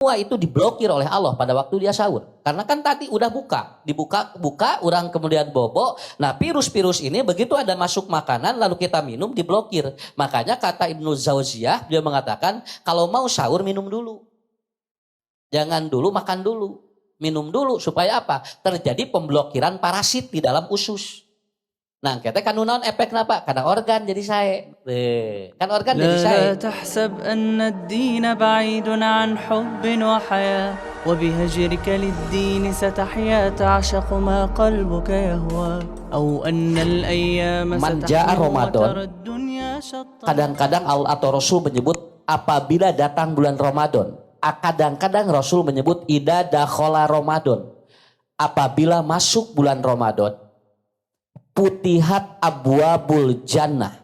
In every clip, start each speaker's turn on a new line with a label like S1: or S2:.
S1: semua itu diblokir oleh Allah pada waktu dia sahur. Karena kan tadi udah dibuka orang kemudian bobo. Nah virus-virus ini begitu ada masuk makanan lalu kita minum diblokir. Makanya kata Ibnu Zauziyah dia mengatakan kalau mau sahur minum dulu. Jangan dulu makan dulu. Minum dulu supaya apa? Terjadi pemblokiran parasit di dalam usus. Nah, kita kan nunaun efek napa? Karena organ jadi sae. Kan organ jadi sae.
S2: لا تحسب أن الدين بعيد عن حب وحياة وبهجرك للدين ستحيا تعشق ما قلبك يهوى أو أن الأيام
S1: Man ja'a
S2: ستحلو
S1: Ramadan.
S2: وترى الدنيا شطا.
S1: Kadang-kadang Allah atau Rasul menyebut apabila datang bulan Ramadan. Kadang-kadang Rasul menyebut idza dakhala Ramadan. Apabila masuk bulan Ramadan, putihat abwabul jannah.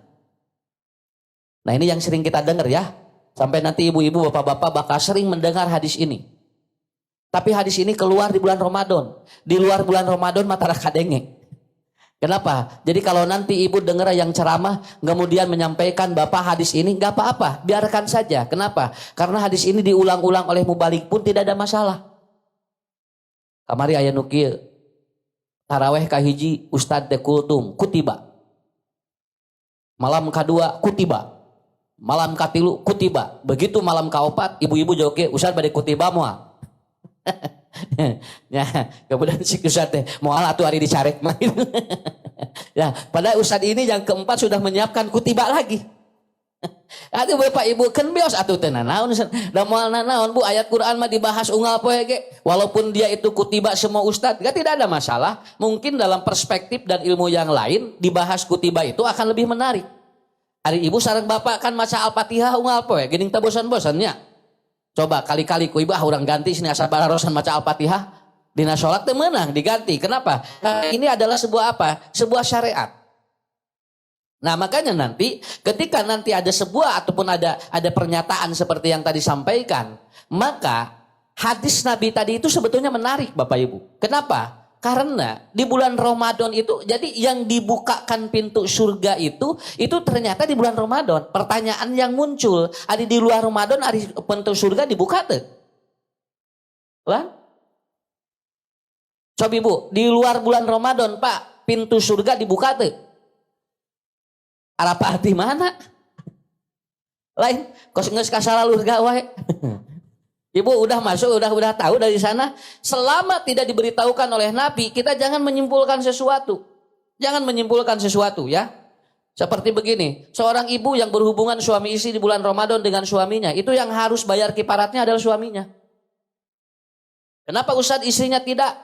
S1: Nah ini yang sering kita dengar ya. Sampai nanti ibu-ibu, bapak-bapak bakal sering mendengar hadis ini. Tapi hadis ini keluar di bulan Ramadan. Di luar bulan Ramadan mata kadenge. Kenapa? Jadi kalau nanti ibu dengar yang ceramah kemudian menyampaikan bapak hadis ini nggak apa-apa, biarkan saja. Kenapa? Karena hadis ini diulang-ulang oleh mubalik pun tidak ada masalah. Kamari aya nu kieu. Taraweh kahiji Ustad de kultum kutiba. Malam kedua kutiba. Malam katilu kutiba. Begitu malam kaopat ibu-ibu joge Ustad bade kutiba moal. Ya, kemudian si Ustad teh moal atuh ari dicarek mah. Ya, pada Ustad ini yang keempat sudah menyiapkan kutiba lagi. Atuh Bapak Ibu kan bios atuh teh naon da moal naon Bu ayat Quran mah dibahas unggal poe ge walaupun dia itu kutiba semua ustad tidak ada masalah. Mungkin dalam perspektif dan ilmu yang lain dibahas kutiba itu akan lebih menarik. Ari ibu sareng bapak kan maca Al-Fatihah unggal poe geuning teu bosan-bosannya. Coba kali-kali ku ibu urang ganti sini asa bararosan maca Al-Fatihah dina salat teu meunang diganti. Kenapa? Ini adalah sebuah apa? Sebuah syariat. Nah makanya nanti ketika nanti ada sebuah ataupun ada pernyataan seperti yang tadi sampaikan, maka hadis Nabi tadi itu sebetulnya menarik Bapak Ibu. Kenapa? Karena di bulan Ramadan itu jadi yang dibukakan pintu surga itu ternyata di bulan Ramadan. Pertanyaan yang muncul, ada di luar Ramadan ada pintu surga dibuka tuh. Lah? Coba Ibu, di luar bulan Ramadan Pak, pintu surga dibuka tuh. Arapa hati mana? Lain, kos nges kasalalur gawe. Ibu udah masuk, udah tahu dari sana. Selama tidak diberitahukan oleh Nabi, kita jangan menyimpulkan sesuatu. Jangan menyimpulkan sesuatu ya. Seperti begini, seorang ibu yang berhubungan suami istri di bulan Ramadan dengan suaminya, itu yang harus bayar kiparatnya adalah suaminya. Kenapa Ustadz istrinya tidak?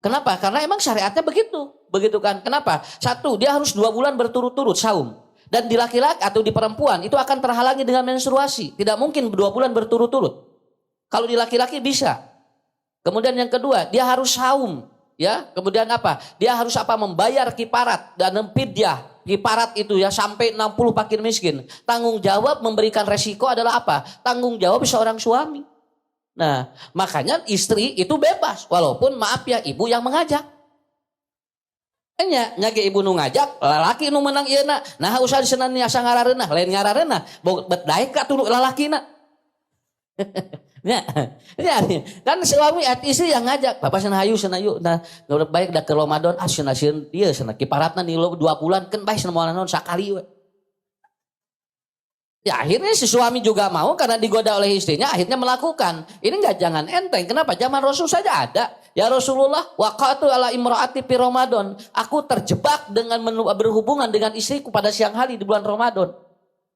S1: Kenapa? Karena emang syariatnya begitu kan? Kenapa? Satu, dia harus 2 bulan berturut-turut saum. Dan di laki-laki atau di perempuan itu akan terhalangi dengan menstruasi. Tidak mungkin 2 bulan berturut-turut. Kalau di laki-laki bisa. Kemudian yang kedua, dia harus saum, ya. Kemudian apa? Dia harus membayar kiparat dan fidyah. Kiparat itu ya sampai 60 fakir miskin. Tanggung jawab memberikan resiko adalah apa? Tanggung jawab seorang suami. Nah, makanya istri itu bebas walaupun maaf ya ibu yang mengajak. Nya ge ibu nu ngajak, lalaki nu menang ieu na. Nah, usah disenan asa ngarareunah, lain ngarareunah, bet daek ka tuh lalakina. Ya, kan suami istri yang ngajak, bapak cenah hayu cenah yuk. Nah, baik da ke Ramadan cenah sieun ieu cenah kiparatna nih 2 bulan kan bae cenah moal naon sakali we. Ya akhirnya si suami juga mau karena digoda oleh istrinya akhirnya melakukan. Ini enggak jangan enteng. Kenapa? Zaman Rasul saja ada. Ya Rasulullah waqatu ala imraati fi Ramadan. Aku terjebak dengan berhubungan dengan istriku pada siang hari di bulan Ramadan.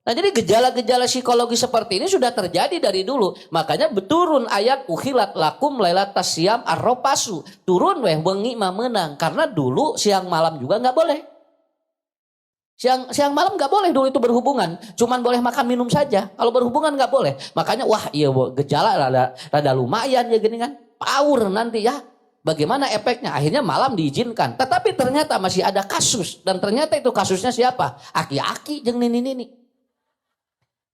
S1: Nah jadi gejala-gejala psikologi seperti ini sudah terjadi dari dulu. Makanya turun ayat uhilat lakum lailatas siyam arropasu. Turun weh wengi mah menang. Karena dulu siang malam juga enggak boleh. Siang malam nggak boleh dulu itu berhubungan, cuman boleh makan minum saja. Kalau berhubungan nggak boleh. Makanya wah iya gejala rada lumayan ya gini kan, power nanti ya. Bagaimana efeknya? Akhirnya malam diizinkan. Tetapi ternyata masih ada kasus dan ternyata itu kasusnya siapa? Aki-aki jeung nini.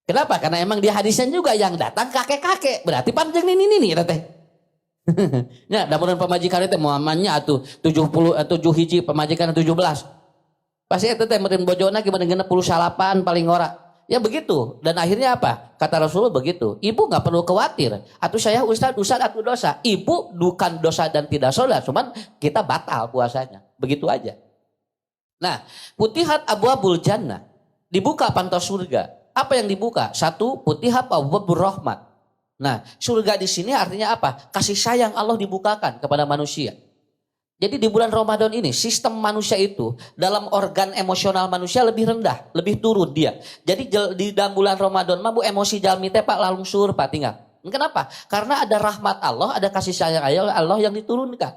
S1: Kenapa? Karena emang di hadisnya juga yang datang kakek-kakek. Berarti panjang nini teh. Ya, damunan pemajikan itu Muhammadnya atuh 7 hiji pemajikan 17. Pasti itu teh meureun bojona ge meureun 69 paling ora. Ya begitu. Dan akhirnya apa? Kata Rasulullah begitu. Ibu nggak perlu khawatir. Atau saya ustaz atau dosa. Ibu bukan dosa dan tidak salah. Cuman kita batal puasanya. Begitu aja. Nah, putihat abwabul jannah. Dibuka pantas surga. Apa yang dibuka? Satu, putihat abwabur rahmat. Nah, surga di sini artinya apa? Kasih sayang Allah dibukakan kepada manusia. Jadi di bulan Ramadan ini sistem manusia itu dalam organ emosional manusia lebih rendah, lebih turun dia. Jadi di dalam bulan Ramadan mah bu emosi jalmi teh Pak langsung Pak tinggal. Kenapa? Karena ada rahmat Allah, ada kasih sayang Allah yang diturunkan.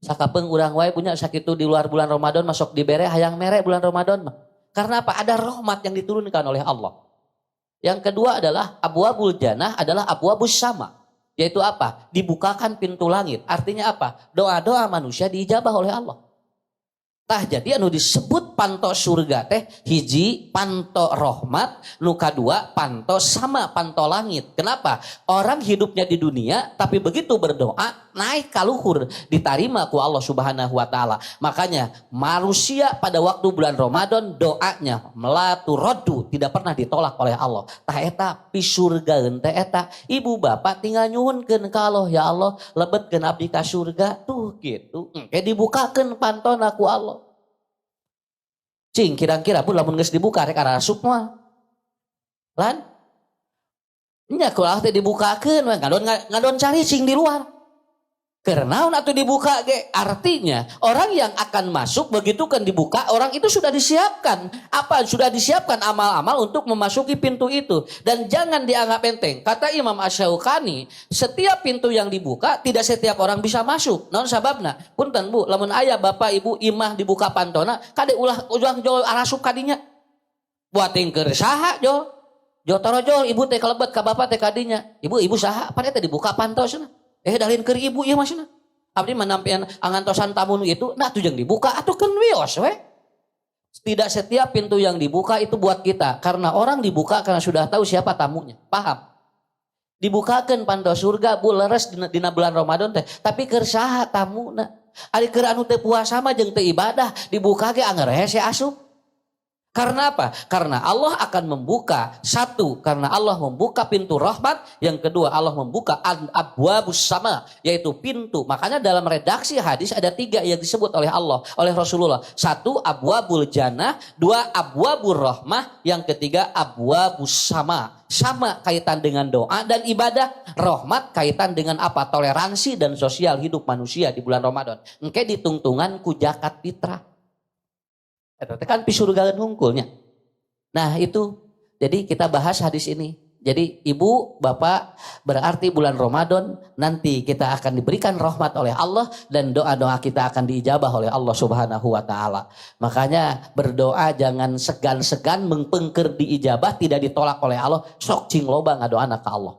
S1: Sakapeung urang wae punya sakitu di luar bulan Ramadan masuk di bere hayang mere bulan Ramadan mah. Karena apa? Ada rahmat yang diturunkan oleh Allah. Yang kedua adalah abwabul jannah adalah abwabus sama. Yaitu apa? Dibukakan pintu langit. Artinya apa? Doa-doa manusia diijabah oleh Allah. Tah jadi anu disebut panto surga teh hiji panto rahmat, nu kadua panto sama panto langit. Kenapa? Orang hidupnya di dunia tapi begitu berdoa naik ka luhur diterima ku Allah Subhanahu wa taala. Makanya manusia pada waktu bulan Ramadan doanya melatu rodu tidak pernah ditolak oleh Allah. Tah eta pi surga teh eta ibu bapak tinggal nyuhunkeun ka Allah, ya Allah lebetkeun abdi ka surga tuh gitu. Kayak dibukakeun pantona ku Allah. Cing kira-kira pun lamun geus dibuka rek arasup mah. Lan nya kulah teh dibukakeun we ngadon cari cing di luar. Karena atuh dibuka ge artinya orang yang akan masuk begitu kan dibuka orang itu sudah disiapkan apa sudah disiapkan amal-amal untuk memasuki pintu itu dan jangan dianggap enteng. Kata Imam Asy-Syaukani setiap pintu yang dibuka tidak setiap orang bisa masuk. Naon sababna? Punten Bu, lamun aya bapak ibu imah dibuka pantona kade ulah ujang jol arasup kadinya. Buating keur saha jol? Jol tarojol ibu teh kalebet ka bapak teh kadinya. Ibu saha? Pada teh dibuka pantosna. Dalin keur ibu ieu masna. Abdi menampian angantosan tamu itu nah tuh yang dibuka atuh keun wios we. Tidak setiap pintu yang dibuka itu buat kita karena orang dibuka karena sudah tahu siapa tamunya. Paham? Dibukakeun panto surga bu leres dina bulan Ramadan teh tapi keur saha tamuna? Ari keur anu teu puasa mah jeung teu ibadah dibuka ge anggar hese asup. Karena apa? Karena Allah akan membuka satu, karena Allah membuka pintu rahmat, yang kedua Allah membuka abwabus sama, yaitu pintu. Makanya dalam redaksi hadis ada 3 yang disebut oleh Allah, oleh Rasulullah. 1 abwabul jannah, 2 abwabur rahmah, yang ketiga abwabus sama. Sama kaitan dengan doa dan ibadah, rahmat kaitan dengan apa? Toleransi dan sosial hidup manusia di bulan Ramadan. Engke ditungtungan ku zakat fitrah. Itu kan pisurgaeun hungkulnya. Nah itu, jadi kita bahas hadis ini. Jadi ibu, bapak berarti bulan Ramadan nanti kita akan diberikan rahmat oleh Allah dan doa-doa kita akan diijabah oleh Allah Subhanahu wa taala. Makanya berdoa jangan segan-segan mengpengker diijabah tidak ditolak oleh Allah. Sok cing loba ngadoana ka Allah.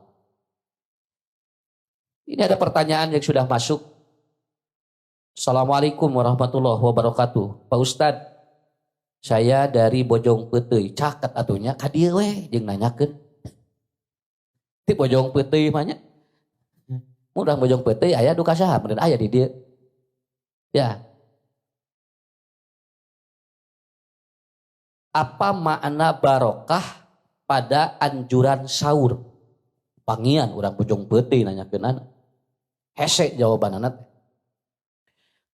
S1: Ini ada pertanyaan yang sudah masuk. Assalamualaikum warahmatullahi wabarakatuh. Pak Ustadz, saya dari Bojong Peuteuy, caket atunya ka dieu we jeung nanyakeun. Ti Bojong Peuteuy mah nya. Murang Bojong Peuteuy aya duka saha meureun aya di dieu. Ya. Apa makna barokah pada anjuran sahur? Pangian urang Bojong Peuteuy nanyakeunana. Hese jawabanana teh.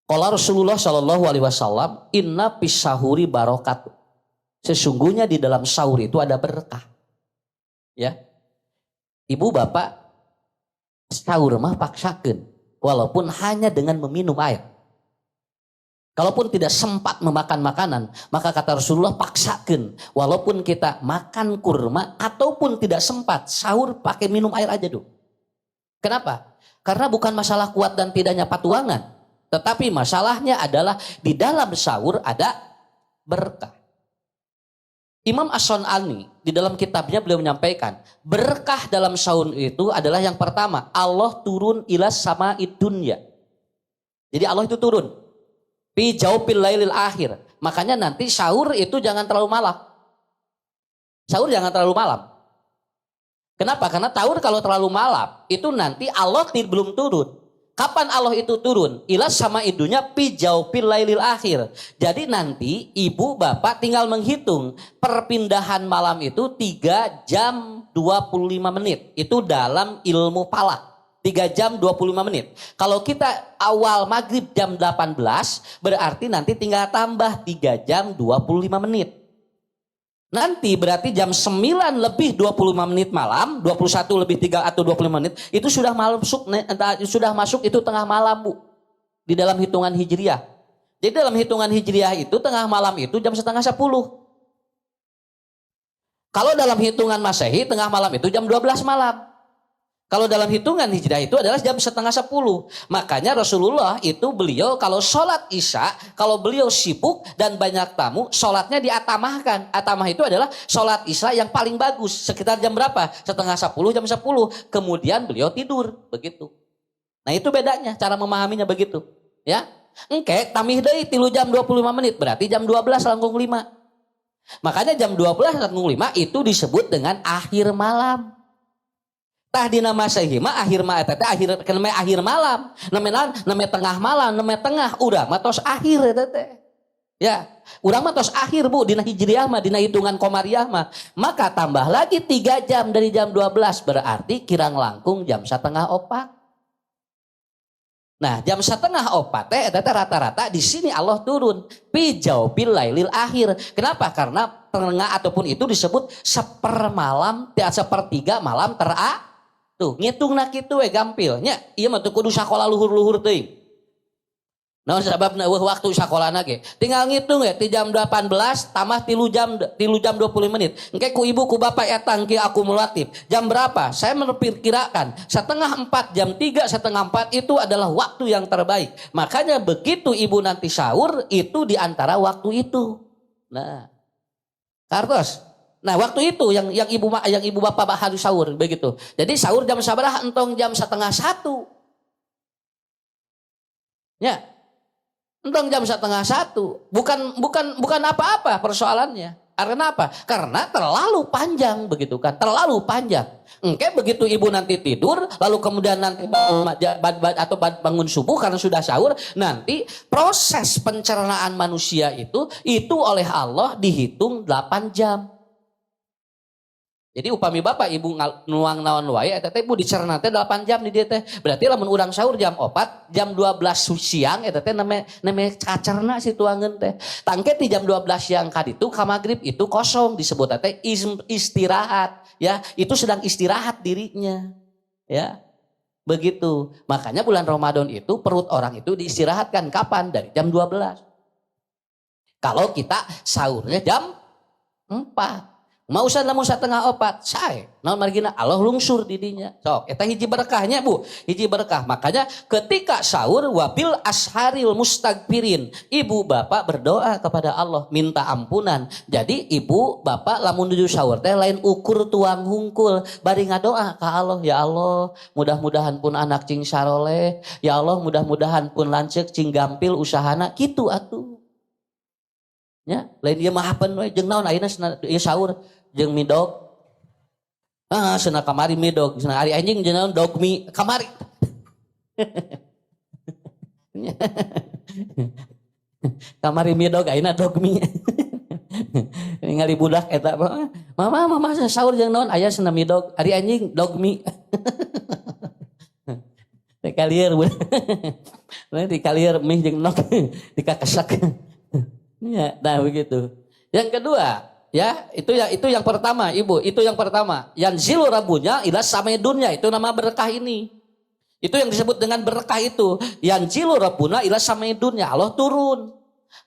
S1: Qala Rasulullah sallallahu alaihi wasallam, inna fis sahuri barokat. Sesungguhnya di dalam sahur itu ada berkah. Ya. Ibu bapak sahur mah paksakeun walaupun hanya dengan meminum air. Kalaupun tidak sempat memakan makanan, maka kata Rasulullah paksakeun walaupun kita makan kurma ataupun tidak sempat sahur pakai minum air aja dulu. Kenapa? Karena bukan masalah kuat dan tidaknya patuangan. Tetapi masalahnya adalah di dalam sahur ada berkah. Imam As-Sun'ani di dalam kitabnya beliau menyampaikan berkah dalam sahur itu adalah yang pertama Allah turun ilas sama dunya. Jadi Allah itu turun. Fi jaufil lailil akhir. Makanya nanti sahur itu jangan terlalu malam. Sahur jangan terlalu malam. Kenapa? Karena sahur kalau terlalu malam itu nanti Allah belum turun. Kapan Allah itu turun? Ilas sama idunya pi jaupil lailil akhir. Jadi nanti ibu bapak tinggal menghitung perpindahan malam itu 3 jam 25 menit. Itu dalam ilmu falak. 3 jam 25 menit. Kalau kita awal maghrib jam 18 berarti nanti tinggal tambah 3 jam 25 menit. Nanti berarti jam 9 lebih 25 menit malam, 21 lebih 3 atau 25 menit, itu sudah masuk itu tengah malam, Bu. Di dalam hitungan Hijriah. Jadi dalam hitungan Hijriah itu tengah malam itu jam setengah 10. Kalau dalam hitungan Masehi tengah malam itu jam 12 malam. Kalau dalam hitungan Hijriah itu adalah jam setengah 10. Makanya Rasulullah itu beliau kalau sholat Isya, kalau beliau sibuk dan banyak tamu, sholatnya diatamahkan. Atamah itu adalah sholat Isya yang paling bagus. Sekitar jam berapa? Setengah 10, jam 10. Kemudian beliau tidur. Begitu. Nah itu bedanya, cara memahaminya begitu. Ya, engke tamih deui 3 jam 25 menit, berarti jam 12 langkung 5. Makanya jam 12 langkung 5 itu disebut dengan akhir malam. Tah dina Masehi mah akhir mah eta teh akhir malam. Namanya tengah malam, namanya tengah urang mah tos akhir eta teh. Ya, urang mah tos akhir, Bu, dina Hijriah mah, dina hitungan Komariah mah. Maka tambah lagi 3 jam dari jam 12 berarti kirang langkung jam 3:30. Nah, jam 3:30 teh eta teh rata-rata di sini Allah turun fi jaubil lailil akhir. Kenapa? Karena tengah ataupun itu disebut sepermalam, sepertiga malam terakhir. Tuh, ngitungna kitu we gampil nya. Ieu mah teu kudu sakola luhur-luhur teuing. Naon sababna waktu sakolana ge. Tinggal ngitung we ti jam 18 tambah 3 jam 20 menit. Engke ku ibu ku bapak etang ki akumulatif. Jam berapa? Saya memperkirakan 3:30 jam 3:30 itu adalah waktu yang terbaik. Makanya begitu ibu nanti sahur itu di antara waktu itu. Nah. Kartos. Nah waktu itu yang ibu bapak harus sahur begitu. Jadi sahur jam sabaraha entong jam 12:30. Ya. Entong jam 12:30. Bukan apa-apa persoalannya. Karena apa? Karena terlalu panjang begitu kan. Terlalu panjang. Engke begitu ibu nanti tidur lalu kemudian nanti bangun subuh karena sudah sahur, nanti proses pencernaan manusia itu oleh Allah dihitung 8 jam. Jadi upami bapak ibu nuang naon wae eta teh ibu dicerna teh 8 jam di dieu teh. Berarti lamun urang sahur jam 4, jam 12 siang eta teh name cacerna si tuangeun teh. Tangke di jam 12 siang kaditu ka magrib itu kosong disebut teh istirahat ya. Itu sedang istirahat dirinya. Ya. Begitu. Makanya bulan Ramadan itu perut orang itu diistirahatkan kapan? Dari jam 12. Kalau kita sahurnya jam 4. Mau usah lamun 3:30 sae. Naon margina Allah lungsur di dinya. Sok eta hiji berkahnya, Bu. Hiji berkah. Makanya ketika sahur wabil asharil mustagfirin, ibu bapak berdoa kepada Allah minta ampunan. Jadi ibu bapak lamun nuju sahur teh lain ukur tuang hungkul, bari ngadoa ka Allah, ya Allah, mudah-mudahan pun anak cing saroleh, ya Allah mudah-mudahan pun lanceuk cing gampil usahana, kitu atuh. Ya, lain ieu mah hapen we jeung naon ayeuna ieu sahur jeung midog. Cenah kamari midog, cenah ari anjing jeung naon dog mi kamari. Kamari midog ayeuna dog mi. Ningali budak eta mama sahur jeung naon aya cenah midog, ari anjing dog mi. Teh kalieur budak. Lain di kalieur mih jeung nok dikakesak. Ya, nah begitu. Yang kedua, ya itu yang pertama, ibu. Itu yang pertama. Yang zilu rabunya ila samedunnya, itu nama berkah ini. Itu yang disebut dengan berkah itu. Yang zilu rabuna ila samedunnya, Allah turun.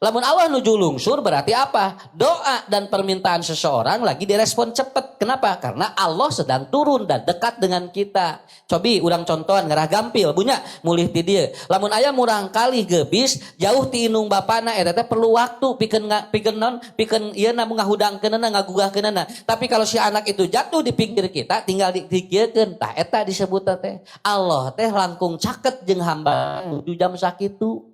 S1: Lamun Allah nuju lungsur berarti apa? Doa dan permintaan seseorang lagi direspon cepat. Kenapa? Karena Allah sedang turun dan dekat dengan kita. Cobi urang contohan ngarah gampil bunya mulih ti dieu. Lamun aya murang kali gebis jauh ti inung bapana eta teh perlu waktu pikeun ieu na ngahudangkeunna ngagugahkeunna. Tapi kalau si anak itu jatuh di pinggir kita tinggal dikiekeun tah eta disebut teh Allah teh langkung caket jeung hamba nuju jam sakitu.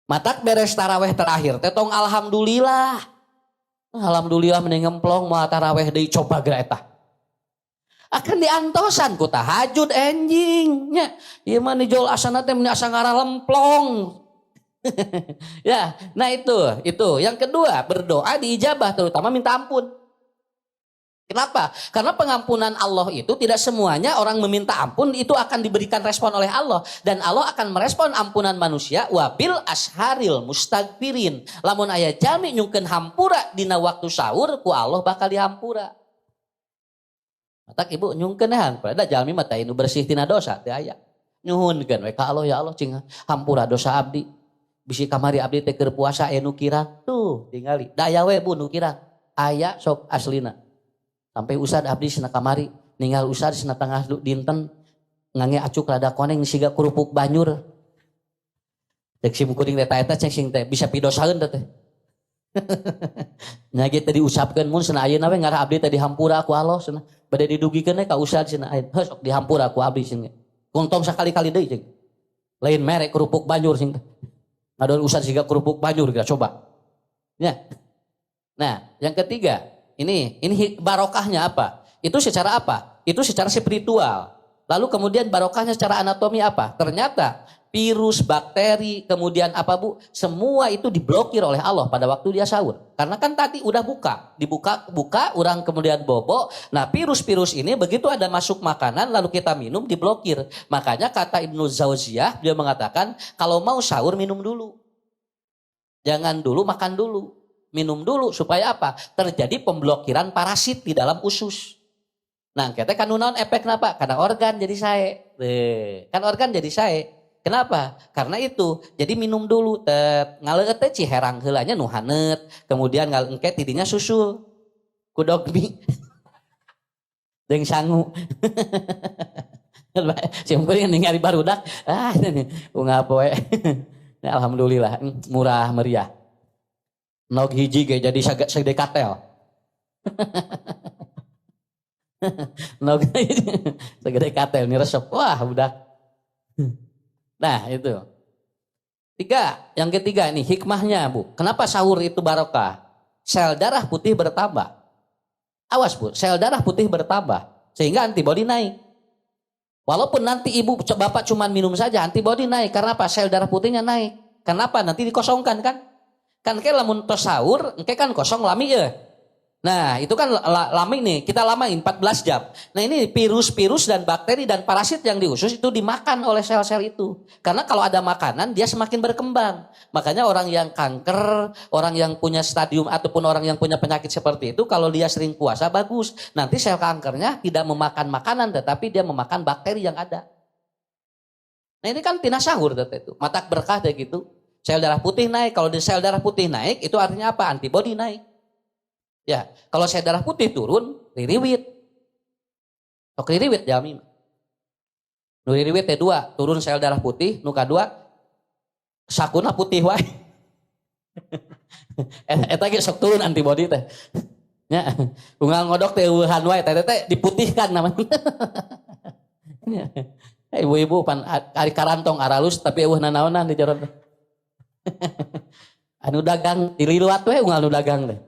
S1: Matak beres taraweh terakhir teh tong alhamdulillah. Alhamdulillah mending ngemplong moal taraweh deui coba geura eta. akan diantosan ku tahajud anjing nya. Ieu mah nijol asana teh asa ngaralemplong. Ya, nah itu. Yang kedua, berdoa diijabah terutama minta ampun. Kenapa? Karena pengampunan Allah itu tidak semuanya orang meminta ampun itu akan diberikan respon oleh Allah. Dan Allah akan merespon ampunan manusia wabil asharil mustagfirin. Lamun aya jami nyungkeun hampura dina waktu sahur ku Allah bakal dihampura. Matak ibu nyungkeun hampura da jalmi mah teh nu bersih tina dosa teh aya. Nyuhunkeun we ka Allah ya Allah cing hampura dosa abdi. Bisi kamari abdi teh keur puasa aya nu kirang. Tuh tingali. Daya we bu nu kirang. Aya sok aslina. Sampai usad abdi sena kamari, ninggal usad sena tengah dinten, ngange acuk rada koneng siga kerupuk banyur. Cek sim kuring teh eta cek sing teh bisa pidosaeun teh. Nya ge teh diusapkeun mun sena ayeuna we ngarah abdi teh dihampura ku Allah sena. Bade didugikeun ka usad sena ayeuna. Heuh sok dihampura ku abdi sing. Kuntong sakali-kali deui cek. Lain merek kerupuk banyur sing teh. Ngadon usad siga kerupuk banyur kita coba. Ya. Nah, yang ketiga ini barokahnya apa? Itu secara apa? Itu secara spiritual. Lalu kemudian barokahnya secara anatomi apa? Ternyata virus, bakteri, kemudian apa bu? Semua itu diblokir oleh Allah pada waktu dia sahur. Karena kan tadi udah buka, orang kemudian bobo. Nah virus-virus ini begitu ada masuk makanan lalu kita minum diblokir. Makanya kata Ibnu Zauziyah dia mengatakan kalau mau sahur minum dulu. Jangan dulu makan dulu. Minum dulu supaya apa? Terjadi pemblokiran parasit di dalam usus. Nah, kita kan naon efek kenapa? Karena organ jadi sae. Kan organ jadi sae. Kenapa? Karena itu. Jadi minum dulu. Ngaleut teh ciherang heula nya nu haneut. Kemudian engke tidinya susul. Kudogmi. Jeung sangu. Simkuring ningali barudak. Bunga poe. Alhamdulillah murah meriah. Nog hiji ge jadi segede katel. Nog segede katel nih resep. Wah udah. Nah itu. Yang ketiga nih hikmahnya bu. Kenapa sahur itu barokah? Sel darah putih bertambah. Awas bu, sel darah putih bertambah. Sehingga antibodi naik. Walaupun nanti ibu bapak cuma minum saja antibodi naik. Karena apa? Sel darah putihnya naik. Kenapa? Nanti dikosongkan kan? Kan kayak lamun tos sahur, engke kan kosong lami ya. Nah itu kan lami nih, kita lamain 14 jam. Nah ini virus-virus dan bakteri dan parasit yang di usus itu dimakan oleh sel-sel itu. Karena kalau ada makanan dia semakin berkembang. Makanya orang yang kanker, orang yang punya stadium ataupun orang yang punya penyakit seperti itu kalau dia sering puasa bagus. Nanti sel kankernya tidak memakan makanan tetapi dia memakan bakteri yang ada. Nah ini kan tina sahur itu, matak berkah kayak gitu. Sel darah putih naik, kalau sel darah putih naik itu artinya apa? Antibodi naik. Ya, kalau sel darah putih turun, ririwit. Tok ririwit jami. Nu ririwit teh dua, turun sel darah putih, nu kadua sakuna putih wae. Eta ge sok turun antibodi teh. Nya, unggal ngodok teh eueuhan wae teh diputihkan namanya. Ibu-ibu pan ari karantong aralus tapi eueuh nanaonan di jero. Anu dagang diliwat we unggal nu dagang teh.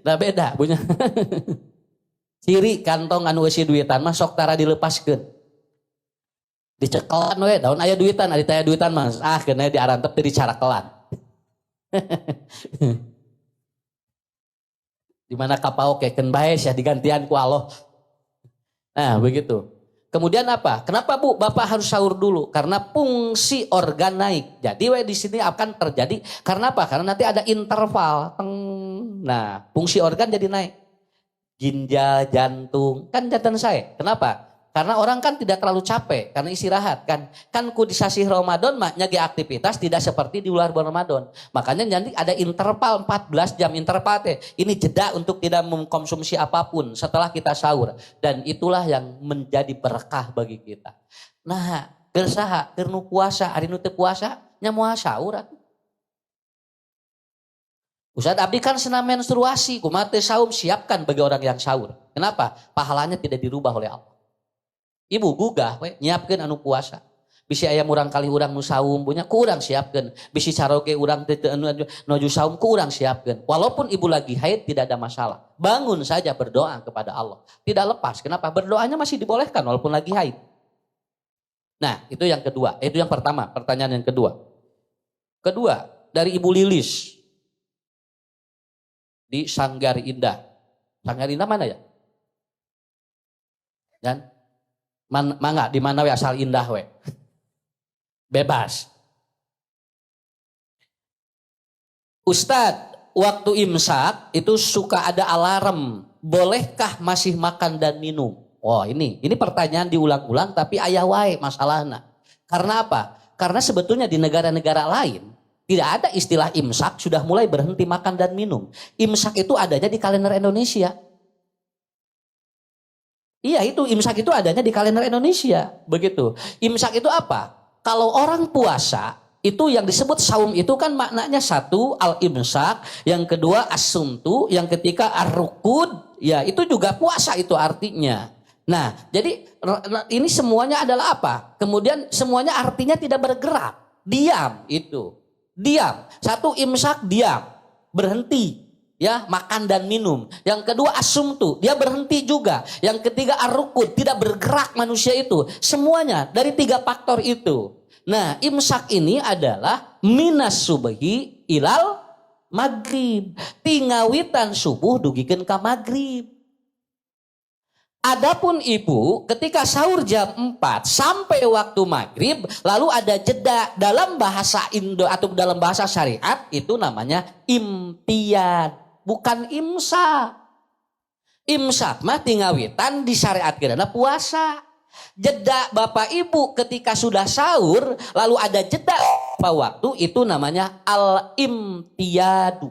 S1: Da beda punya. Ciri kantong anu eusi duitan mah sok tara dilepaskeun. Dicekelan we daun aya duitan, ari teh aya duitan mah keun aya diarantep teh dicarakelan. Di mana kapaokekeun bae sia digantian ku Allah. Nah, begitu. Kemudian apa? Kenapa Bu Bapak harus sahur dulu? Karena fungsi organ naik. Jadi di sini akan terjadi karena apa? Karena nanti ada interval. Nah, fungsi organ jadi naik. Ginjal, jantung, kan jantan saya. Kenapa? Karena orang kan tidak terlalu capek karena istirahat kan. Kan ku di sasi Ramadan maknya aktivitas tidak seperti di luar bulan Ramadan. Makanya nanti ada interval 14 jam interval teh. Ini jeda untuk tidak mengkonsumsi apapun setelah kita sahur dan itulah yang menjadi berkah bagi kita. Nah, keur saha? Keur nu puasa, ari nu teu puasa nya moal sahur atuh. Ustaz abdi kan senam menstruasi, kumaha teu saum siapkan bagi orang yang sahur. Kenapa? Pahalanya tidak dirubah oleh Allah. Ibu gugah we nyiapkeun anu puasa. Bisi aya urang kali urang nu saum punya ku urang siapkeun. Bisi caroge urang teu nuju saum ku urang siapkeun. Walaupun ibu lagi haid tidak ada masalah. Bangun saja berdoa kepada Allah. Tidak lepas. Kenapa? Berdoanya masih dibolehkan walaupun lagi haid. Nah, itu yang kedua. Itu yang pertama, pertanyaan yang kedua. Kedua, dari Ibu Lilis di Sanggar Indah. Sanggar Indah mana ya? Dan mangga di mana we asal indah we. Bebas. Ustadz, waktu imsak itu suka ada alarm. Bolehkah masih makan dan minum? Oh ini pertanyaan diulang-ulang tapi aya wae masalahna. Karena apa? Karena sebetulnya di negara-negara lain tidak ada istilah imsak sudah mulai berhenti makan dan minum. Imsak itu adanya di kalender Indonesia. Iya itu imsak itu adanya di kalender Indonesia. Begitu. Imsak itu apa? Kalau orang puasa itu yang disebut saum itu kan maknanya satu al-imsak, yang kedua as-sumtu, yang ketiga ar-rukud. Ya itu juga puasa itu artinya. Nah jadi ini semuanya adalah apa? Kemudian semuanya artinya tidak bergerak. Diam itu. Diam. Satu imsak diam. Berhenti. Ya makan dan minum. Yang kedua as-sumtu. Dia berhenti juga. Yang ketiga ar-rukud. Tidak bergerak manusia itu. Semuanya dari 3 faktor itu. Nah imsak ini adalah minas subhi ilal maghrib. Tingawitan subuh dugikeun ka maghrib. Adapun ibu ketika sahur jam 4 sampai waktu maghrib lalu ada jeda dalam bahasa Indo atau dalam bahasa syariat itu namanya imtiad bukan imsak. Imsak mah tingawitan disyariatkeunna puasa. Jeda Bapak Ibu ketika sudah sahur lalu ada jeda beberapa waktu itu namanya al-imtiadu.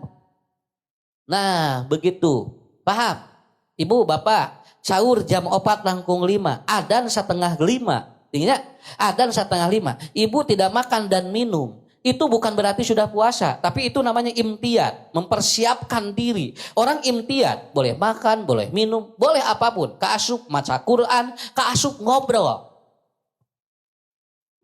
S1: Nah begitu paham Ibu Bapak. Sahur jam 4 langkung 5, adzan 4:30. Ingat, adzan 4:30. Ibu tidak makan dan minum. Itu bukan berarti sudah puasa, tapi itu namanya imtiad, mempersiapkan diri. Orang imtiad boleh makan, boleh minum, boleh apapun, kaasup maca Quran, kaasup ngobrol.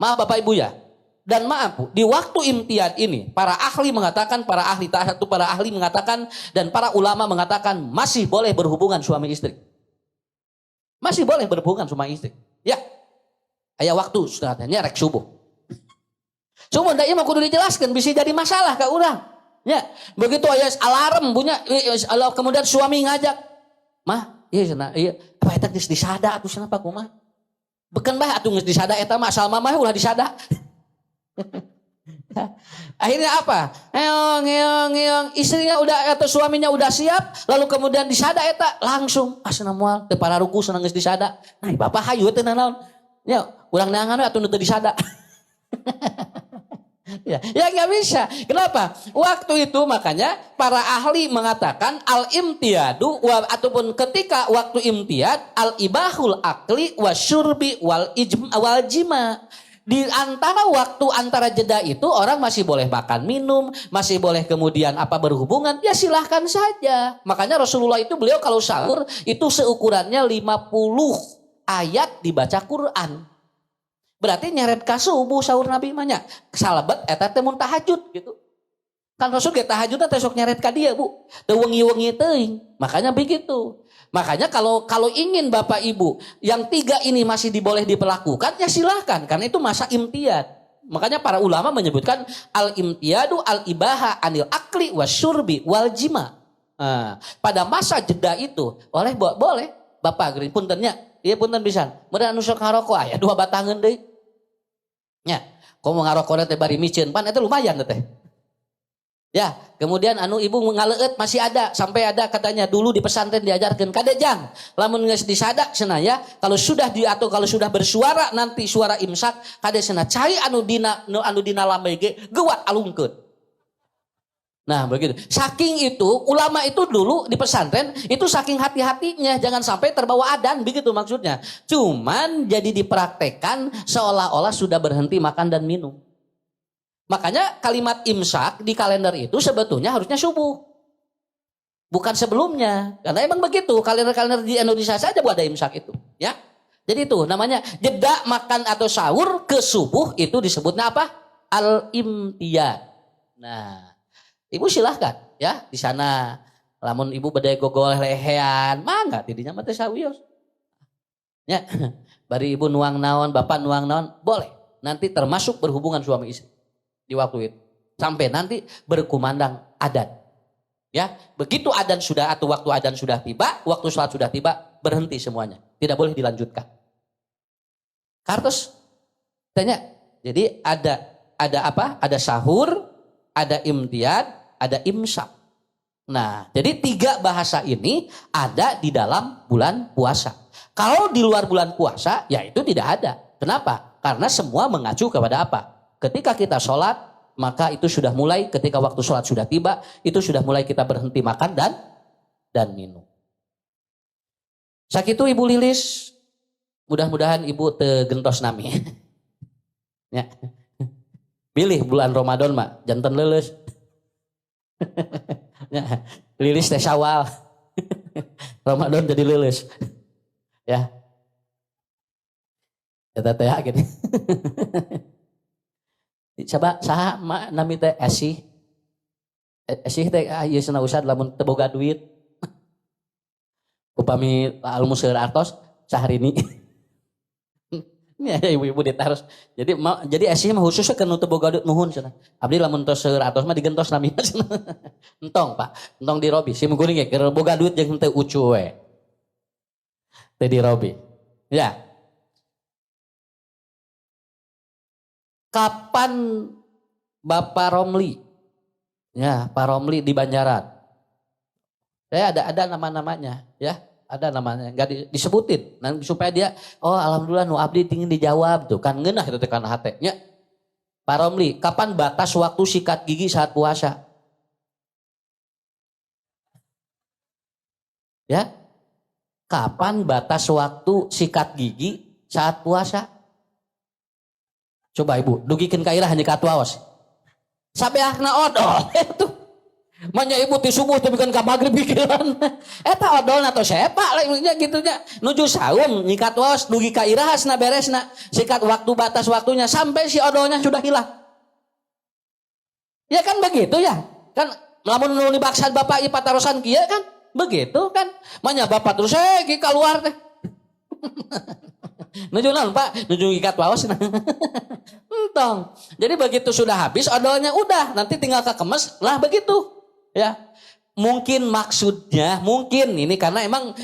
S1: Maaf Bapak Ibu ya. Dan maaf Bu, di waktu imtiad ini para ahli mengatakan, para ahli mengatakan dan para ulama mengatakan masih boleh berhubungan suami istri. Masih boleh berhubungan sama istri. Ya. Aya waktu setelahnya rek subuh. Cuma da ieu mah kudu dijelaskeun bisa jadi masalah ka urang. Ya. Begitu aya alarm punya kemudian suami ngajak, "Mah, ieu cenah ieu apa eta geus disada atuh cenah Pak kumaha?" Beken bae atuh geus disada eta mah asal mamah ulah disada. Akhirnya apa? Ngeong istrinya udah atau suaminya udah siap, lalu kemudian disada eta langsung asna moal teu pararuku senang geus disada. Nah, bapak hayu teh naon? Ya, urang neangan we atuh nu teu disada. Ya nggak bisa. Kenapa? Waktu itu makanya para ahli mengatakan al-imtiadu ataupun ketika waktu imtiad al-ibahul akli wasyurbi wal jima. Di antara waktu antara jeda itu orang masih boleh makan minum, masih boleh kemudian berhubungan, ya silahkan saja. Makanya Rasulullah itu beliau kalau sahur itu seukurannya 50 ayat dibaca Quran. Berarti nyeret ka subuh sahur Nabi mah nya. Salebet eta teh mun tahajud gitu. Kan Rasul ge tahajud teh sok nyeret ka dia, Bu. Teu wengi-wengi teuing. Makanya begitu. Makanya kalau ingin Bapak Ibu yang 3 ini masih diboleh diperlakukan ya silahkan karena itu masa imtiad. Makanya para ulama menyebutkan al-imtiadu al-ibaha anil akli wasyurbi wal jima. Nah, pada masa jeda itu boleh Bapak geuning puntennya. Ieu punten pisan. Meureun anu sok ngarokok aya 2 batangan deui. Nya, komo ngarokok teh bari micin pan eta lumayan teh. Ya, kemudian ibu ngaleueut masih ada sampai ada katanya dulu di pesantren diajarkan kadejang lamun geus disada cenah ya kalau sudah kalau sudah bersuara nanti suara imsak kade cenah cai anu dina lambe ge geuwat alungkeun. Nah, begitu. Saking itu ulama itu dulu di pesantren itu saking hati-hatinya jangan sampai terbawa adan begitu maksudnya. Cuman jadi dipraktekkan seolah-olah sudah berhenti makan dan minum. Makanya kalimat imsak di kalender itu sebetulnya harusnya subuh. Bukan sebelumnya. Karena emang begitu. Kalender-kalender di Indonesia saja ada imsak itu. Ya. Jadi itu namanya jeda makan atau sahur ke subuh itu disebutnya apa? Al-imtiyad. Nah, ibu silahkan ya di sana. Lamun ibu bedai gogol lehean, mangga tidinya mah teh sawios. Ya, bari ibu nuang naon, bapak nuang naon, boleh. Nanti termasuk berhubungan suami istri di waktu itu. Sampai nanti berkumandang adzan. Ya, begitu adzan sudah atau waktu adzan sudah tiba, waktu sholat sudah tiba, berhenti semuanya. Tidak boleh dilanjutkan. Kartus tanya. Jadi ada apa? Ada sahur, ada imtiyad, ada imsak. Nah, jadi 3 bahasa ini ada di dalam bulan puasa. Kalau di luar bulan puasa, ya itu tidak ada. Kenapa? Karena semua mengacu kepada apa? Ketika kita sholat, maka itu sudah mulai ketika waktu sholat sudah tiba, itu sudah mulai kita berhenti makan dan minum. Sakitu Ibu Lilis, mudah-mudahan ibu tegentos nami. Ya. Pilih bulan Ramadan mah, jantan lulus. Ya. Lilis teh Syawal. Ramadan jadi lulus. Ya. Eta teh gini. Coba saha nami teh Esih. Esih teh ieu cenah usad lamun teu boga duit. Upami almu seueur artos saharini. Ya ibu-ibu ditaros. Jadi Esih mah khususnya kena teu boga duit nuhun cenah. Abdi lamun tos seueur atos mah digentos nami cenah. Entong Pak, entong dirobi. Si mungguring ge keur boga duit jeung teu ucu we. Teu dirobi. Ya. Kapan Bapak Romli? Ya, Pak Romli di Banjaran. Saya ada nama-namanya, ya. Ada namanya, enggak disebutin. Nanti supaya dia, oh alhamdulillah nu abdi ingin dijawab tuh. Kan ngeunah itu teh kana hate nya. Pak Romli, kapan batas waktu sikat gigi saat puasa? Ya. Kapan batas waktu sikat gigi saat puasa? Coba ibu, dugikeun ka irah hanya ka atuaos. Sabeahna odol itu. Manya ibu ti subuh teh bikeun ka magrib pikiran. Eta odol atau sepa nya gitu nya. Nuju saum nyikat waos dugi ka irahasna beresna. Sikat waktu batas waktunya sampai si odolnya sudah hilang. Ya kan begitu ya. Kan lamun nu dibaksa bapak ieu patarosan kieu kan begitu kan. Manya bapak terus ge keluar teh. Nuju naon Pak? Nuju ngikat waos. Entong. Jadi begitu sudah habis odolnya udah, nanti tinggal kekemes lah begitu. Ya, mungkin maksudnya, mungkin ini karena emang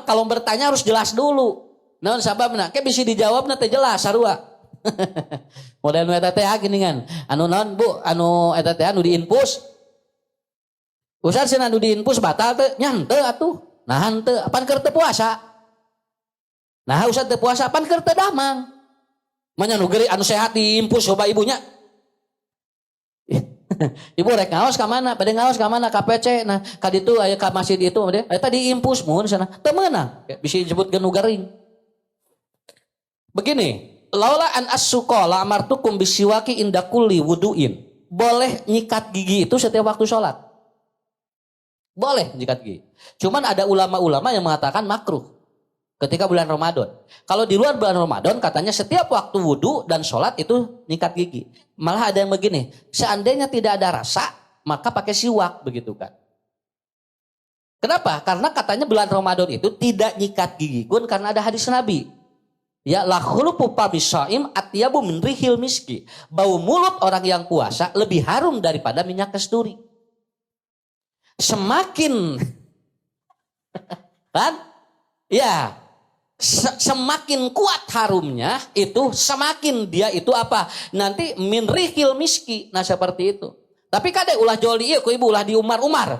S1: kalau bertanya harus jelas dulu. Naon sababna? Ke bisa dijawab nanti jelas sarua. Model nu eta teh gini kan. Anu naon Bu? Anu eta teh anu diinfus. Usah cenah anu diinfus batal teh nya henteu atuh. Nah henteu pan keur teu puasa. Nah usah teu puasa pan keur teu damang. Manya nu geri anu sehat diinfus coba ibunya. Ibu rek ngaos ka mana? Bade ngaos ka mana? KPC. Nah, ka ditu aya ka masjid itu bade. Eta diimpus mun sana. Teu meunang. Bisa disebut genu garing. Begini, laula an as-suqa la amartukum bisiwaki inda kulli wudu'in. Boleh nyikat gigi itu setiap waktu sholat. Boleh nyikat gigi. Cuman ada ulama-ulama yang mengatakan makruh ketika bulan Ramadan. Kalau di luar bulan Ramadan katanya setiap waktu wudu dan sholat itu nyikat gigi. Malah ada yang begini, seandainya tidak ada rasa, maka pakai siwak begitu kan. Kenapa? Karena katanya bulan Ramadan itu tidak nyikat gigi pun karena ada hadis Nabi. Ya la khuluqu famishaim atyabu min rihil miski. Bau mulut orang yang puasa lebih harum daripada minyak kasturi. Semakin kan? Ya. Semakin kuat harumnya itu semakin dia itu apa nanti min rihil miski. Nah seperti itu. Tapi kade ulah joli ieu ku ibu ulah di umar-umar.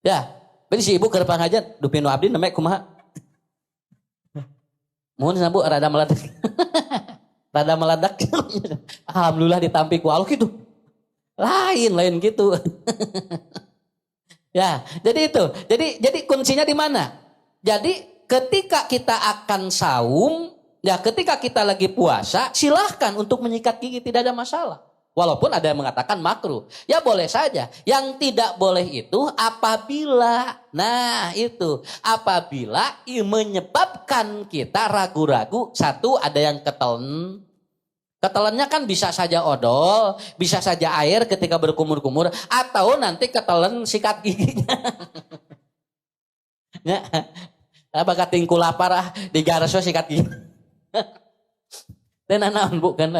S1: Ya, beli si ibu keur pangajian dupinu abdi namanya kumaha? Mohon sambu rada meledak. Rada meledak. Alhamdulillah ditampi ku Allah gitu. Lain gitu. Ya, jadi itu. Jadi kuncinya di mana? Jadi ketika kita akan saum, ya ketika kita lagi puasa, silahkan untuk menyikat gigi, tidak ada masalah. Walaupun ada yang mengatakan makruh. Ya boleh saja. Yang tidak boleh itu apabila, nah itu, apabila menyebabkan kita ragu-ragu. Satu, ada yang ketelen. Ketelennya kan bisa saja odol, bisa saja air ketika berkumur-kumur, atau nanti ketelen sikat giginya. Ya, apakah tingku lapar digaras sikat gigi. Dan naon bukan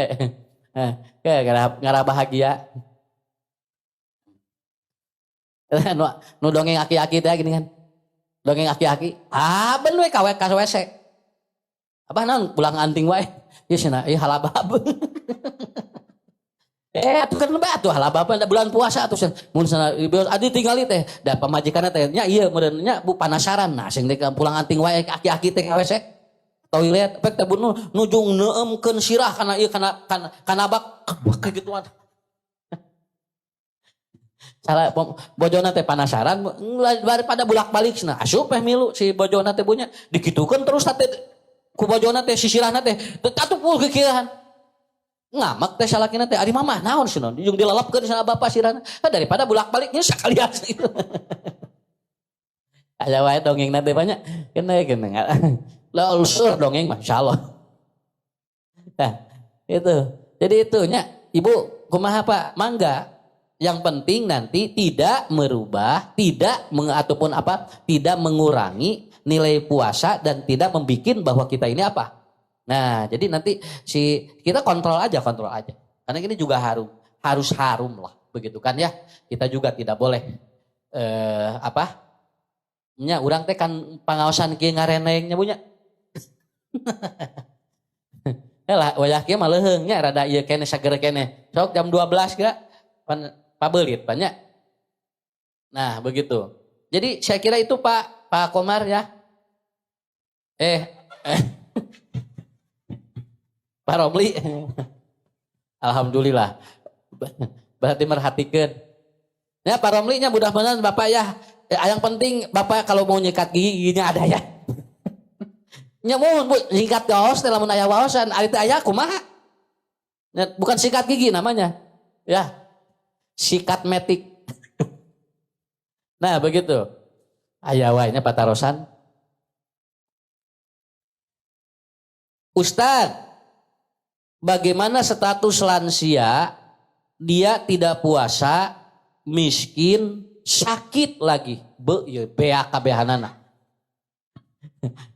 S1: kayak ngara bahagia. Nu dongeng aki-aki teh gini kan. Dongeng aki-aki. Bener we kawe ka WC. Apa naon pulang anting wae. Ieu cenah ieu halabab. Atuh kan atuh halabab bulan puasa atuh mun sana adi tingali teh da pamajikanna teh nya ieu meureun nya bu panasaran. Nah sing pulang anting wae aki-aki teh ka WC. Toilet pek teh nujung neueumkeun sirah kana ieu kana bak kagituan. Salah bojona teh panasaran daripada bulak-balik cenah asup milu si bojona teh punya dikitukeun terus teh ku bojona teh sisirahna teh atuh pul kekieuhan. Ngamak teh salakina teh ari mamah naon cenah ujung dilalapkeun sana bapak sirahna daripada bulak-baliknya sakalian gitu. Aya wae dongengna teh banyak kena. Lah ulsur dongeng masyaallah. Nah, itu. Jadi itunya Ibu kumaha Pak? Mangga. Yang penting nanti tidak merubah, ataupun apa? Tidak mengurangi nilai puasa dan tidak membikin bahwa kita ini apa? Nah, jadi nanti kita kontrol aja. Karena ini juga harus harum lah, begitu kan ya? Kita juga tidak boleh nya urang teh kan pangaosan kieu ngarenengnya punya. Lah wayah kieu mah leuheung nya rada ieu kene sager kene. Sok jam 12 geura pabeulit banyak. Nah, begitu. Jadi saya kira itu Pak Komar ya. Pak Romli. Alhamdulillah. Berarti merhatikeun. Ya Pak Romli nya mudah-mudahan Bapak ya. Yang penting Bapak kalau mau nyikat giginya ada ya. Nya mohon Bu, nyikat gaos teh lamun aya waosan, ari teh aya kumaha? Bukan sikat gigi namanya. Ya. Sikat metik. Nah, begitu. Aya wae nya patarosan. Ustaz, bagaimana status lansia? Dia tidak puasa, miskin, sakit lagi. Beak kabehanana.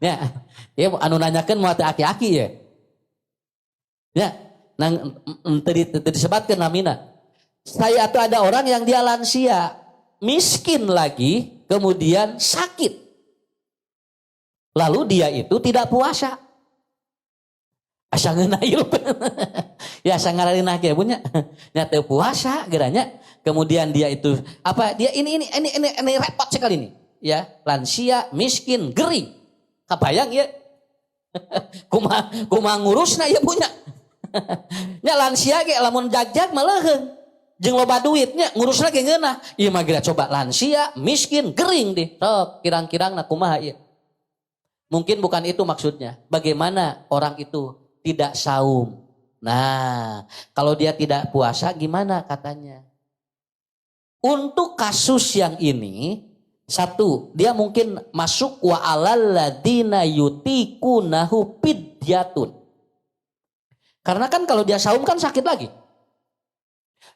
S1: Ya, anu nanyakeun moal teh aki-aki ya. Ya, nang teu disebutkeun namina. Saya tuh ada orang yang dia lansia, miskin lagi, kemudian sakit. Lalu dia itu tidak puasa. Asa ngeunayup. Ya asa ngararinah ge punya. Nya teu puasa geranya. Kemudian dia itu apa? Dia ini repot sekali nih. Ya, lansia, miskin, gering. Kabayang ya. Kumaha ngurusna ya punya. Nya lansia ge lamun jagjag mah leuheung. Jeung loba duitnya ngurusna ge ngeunah. Ieu mah geura coba lansia, miskin, gering deh. Sok kirang-kirangna kumaha ieu. Mungkin bukan itu maksudnya. Bagaimana orang itu tidak saum. Nah, kalau dia tidak puasa gimana katanya? Untuk kasus yang ini, satu, dia mungkin masuk wa alal ladina yutikunahu fidyatun. Karena kan kalau dia saum kan sakit lagi.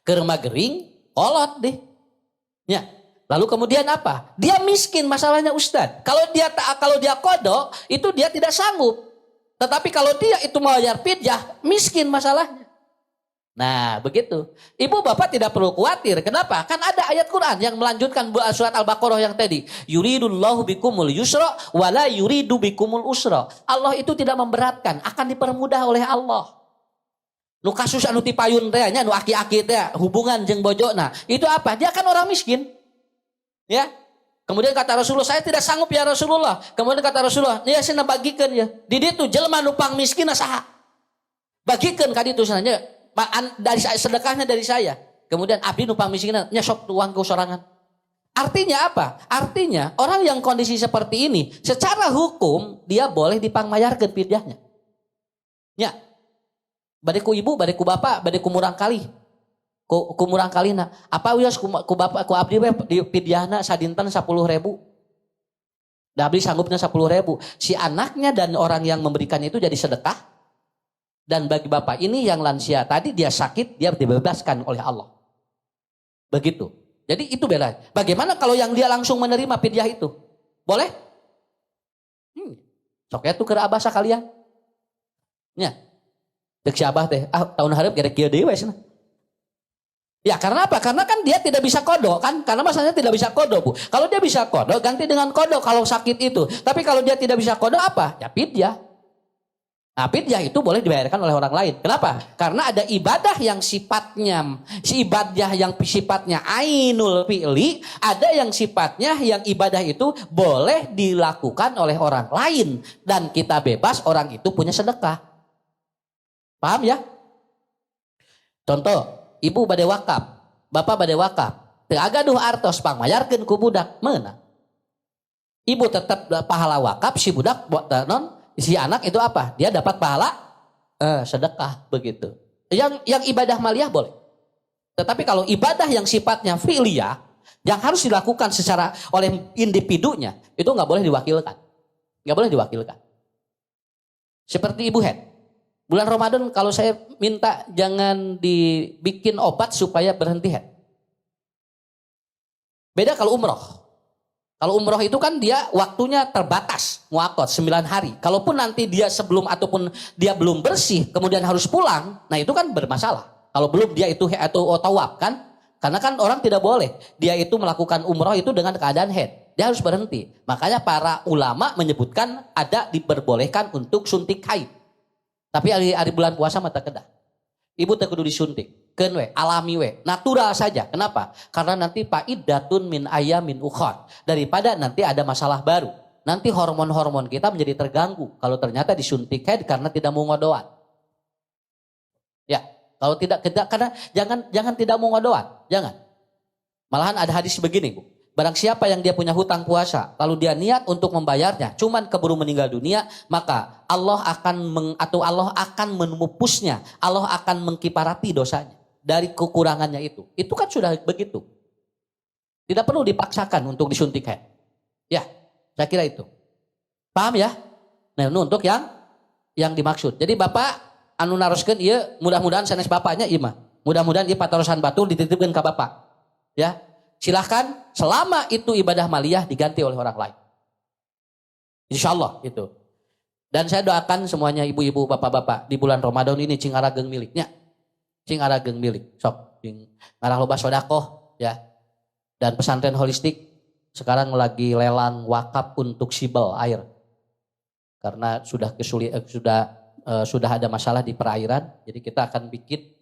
S1: Kerma gering, kolot deh. Ya. Lalu kemudian apa? Dia miskin masalahnya Ustadz. Kalau dia kodok, itu dia tidak sanggup. Tetapi kalau dia itu mau bayar fidyah, miskin masalahnya. Nah, begitu. Ibu bapak tidak perlu khawatir. Kenapa? Kan ada ayat Quran yang melanjutkan surat Al-Baqarah yang tadi. Yuridullahu bikumul yusra wala yuridu bikumul usra. Allah itu tidak memberatkan, akan dipermudah oleh Allah. Nu kasus anu tipayun teh nya nu aki-aki teh hubungan jeung bojona. Itu apa? Dia kan orang miskin. Ya. Kemudian kata Rasulullah, saya tidak sanggup ya Rasulullah. Kemudian kata Rasulullah, ya saya bagikan ya. Di ditu jelema nu pang miskin saha. Bagikan ka ditu sananya dari sedekahnya dari saya. Kemudian abdi nu pang miskin nya sok uang ke sorangan. Artinya apa? Artinya orang yang kondisi seperti ini secara hukum dia boleh dipangmayarkeun fidyahnya. Ya. Bade ku ibu, bade ku bapak, bade ku murang kali. ku murang kalina. Apa wios ku bapak ku abdi we di pidyahna sadinten 10.000. Da abdi sanggupnya 10.000. Si anaknya dan orang yang memberikan itu jadi sedekah. Dan bagi bapak ini yang lansia tadi dia sakit, dia dibebaskan oleh Allah. Begitu. Jadi itu beda. Bagaimana kalau yang dia langsung menerima pidyah itu? Boleh? Sok ya tuker abah sakalian. Nya. Dek si abah teh, tahun hareup gerek kieu deui we cenah. Ya karena apa? Karena kan dia tidak bisa kodok kan? Karena masalahnya tidak bisa kodok Bu. Kalau dia bisa kodok ganti dengan kodok kalau sakit itu. Tapi kalau dia tidak bisa kodok apa? Ya pidyah. Nah pidyah itu boleh dibayarkan oleh orang lain. Kenapa? Karena ada ibadah yang sifatnya ainul fi'li. Ada yang sifatnya yang ibadah itu boleh dilakukan oleh orang lain. Dan kita bebas orang itu punya sedekah. Paham ya? Contoh. Ibu bade wakaf, bapak bade wakaf. Teu agaduh artos pangmayarkeun ku budak meunang. Ibu tetap pahala wakaf, si budak si anak itu apa? Dia dapat pahala sedekah begitu. Yang ibadah maliyah boleh. Tetapi kalau ibadah yang sifatnya fi'liyah yang harus dilakukan secara oleh individunya itu nggak boleh diwakilkan. Nggak boleh diwakilkan. Seperti ibu head. Bulan Ramadan kalau saya minta jangan dibikin obat supaya berhenti head. Beda kalau umroh. Kalau umroh itu kan dia waktunya terbatas, muakot 9 hari. Kalaupun nanti dia sebelum ataupun dia belum bersih, kemudian harus pulang, nah itu kan bermasalah. Kalau belum dia itu atau tawaf kan, karena kan orang tidak boleh. Dia itu melakukan umroh itu dengan keadaan head. Dia harus berhenti. Makanya para ulama menyebutkan ada diperbolehkan untuk suntik haid. Tapi hari bulan puasa mata kedah. Ibu teh kudu disuntik. Keun we, alami we, natural saja. Kenapa? Karena nanti faidatun min ayamin ukhar. Daripada nanti ada masalah baru. Nanti hormon-hormon kita menjadi terganggu kalau ternyata disuntik haid karena tidak mau ngodoan. Ya, kalau tidak karena jangan tidak mau ngodoan, jangan. Malahan ada hadis begini, Bu. Barang siapa yang dia punya hutang puasa, lalu dia niat untuk membayarnya, cuman keburu meninggal dunia, maka Allah akan memupusnya, Allah akan mengkiparati dosanya dari kekurangannya itu. Itu kan sudah begitu. Tidak perlu dipaksakan untuk disuntik haid. Ya, saya kira itu. Paham ya? Nah, ini untuk yang dimaksud. Jadi Bapak anu naroskeun ieu mudah-mudahan sanes bapaknya ieu mah. Mudah-mudahan ieu patarosan batur dititipkeun ka Bapak. Ya. Silahkan selama itu ibadah maliyah diganti oleh orang lain. Insya Allah itu. Dan saya doakan semuanya ibu-ibu, bapak-bapak di bulan Ramadan ini cing arageng miliknya. Cing arageng milik. Sok, cing arah loba sodakoh ya. Dan pesantren holistik sekarang lagi lelang wakaf untuk sibel air. Karena sudah sudah ada masalah di perairan, jadi kita akan bikin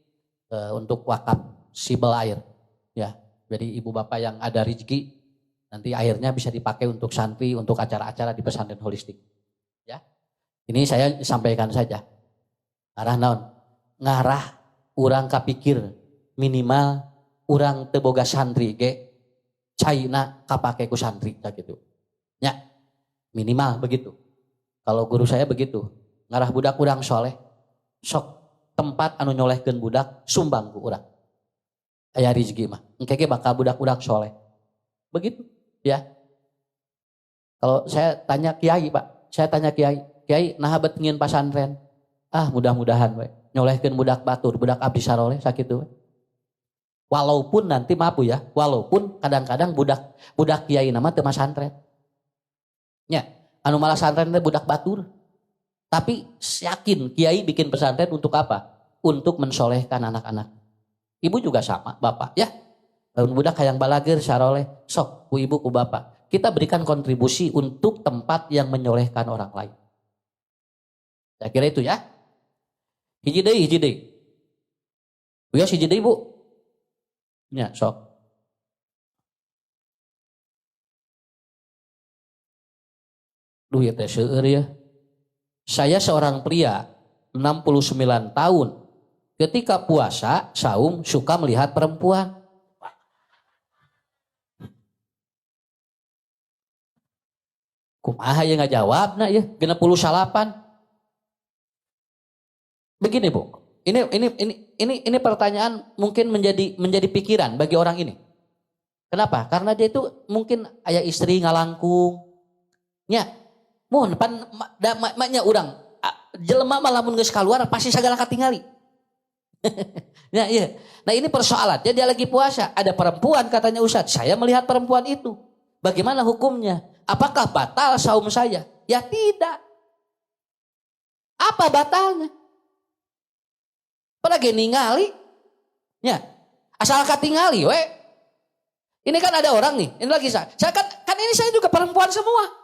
S1: untuk wakaf sibel air. Ya. Jadi ibu bapak yang ada rezeki nanti akhirnya bisa dipakai untuk santri, untuk acara-acara di pesantren holistik. Ya, ini saya sampaikan saja. Ngarah naon? Ngarah urang kapikir minimal urang teu boga santri ge caina kapake ku santri gitu. Ya, minimal begitu. Kalau guru saya begitu. Ngarah budak urang soleh, sok tempat anu nyolehkeun budak sumbang ku urang. Aya rezeki mah. Engke bakal budak-budak soleh. Begitu, ya. Kalau saya tanya kiai, Pak. Saya tanya kiai naha bet ngieun pasantren. Mudah-mudahan we. Nyolehkeun budak batur, budak abdi saroleh sakitu we. Walaupun nanti maaf ya, walaupun kadang-kadang budak kiai nama teu masantren. Nya, anu malah santren teh budak batur. Tapi yakin kiai bikin pesantren untuk apa? Untuk mensolehkan anak-anak. Ibu juga sama, bapak ya. Budak hayang balagir saroleh, sok ku ibu ku bapak. Kita berikan kontribusi untuk tempat yang menyolehkan orang lain. Saya kira itu ya. Hiji deui. Wios hiji deui, Bu. Ya, sok. Duh ya teh seueur ya. Saya seorang pria 69 tahun. Ketika puasa, saum, suka melihat perempuan. Kumaha ya nggak jawab, nah ya, 68. Begini Bu, ini pertanyaan mungkin menjadi pikiran bagi orang ini. Kenapa? Karena dia itu mungkin ayah istri ngalangkung. Nya, mohon pan maknya urang jelema mah lamun geus kaluar pasti sagala katingali. Ya, iya. Nah, ini persoalan. Dia lagi puasa, ada perempuan katanya Ustadz, saya melihat perempuan itu. Bagaimana hukumnya? Apakah batal saum saya? Ya tidak. Apa batalnya? Pada ningali. Ya. Asal katingali we. Ini kan ada orang nih, ini lagi saya kan ini saya juga perempuan semua.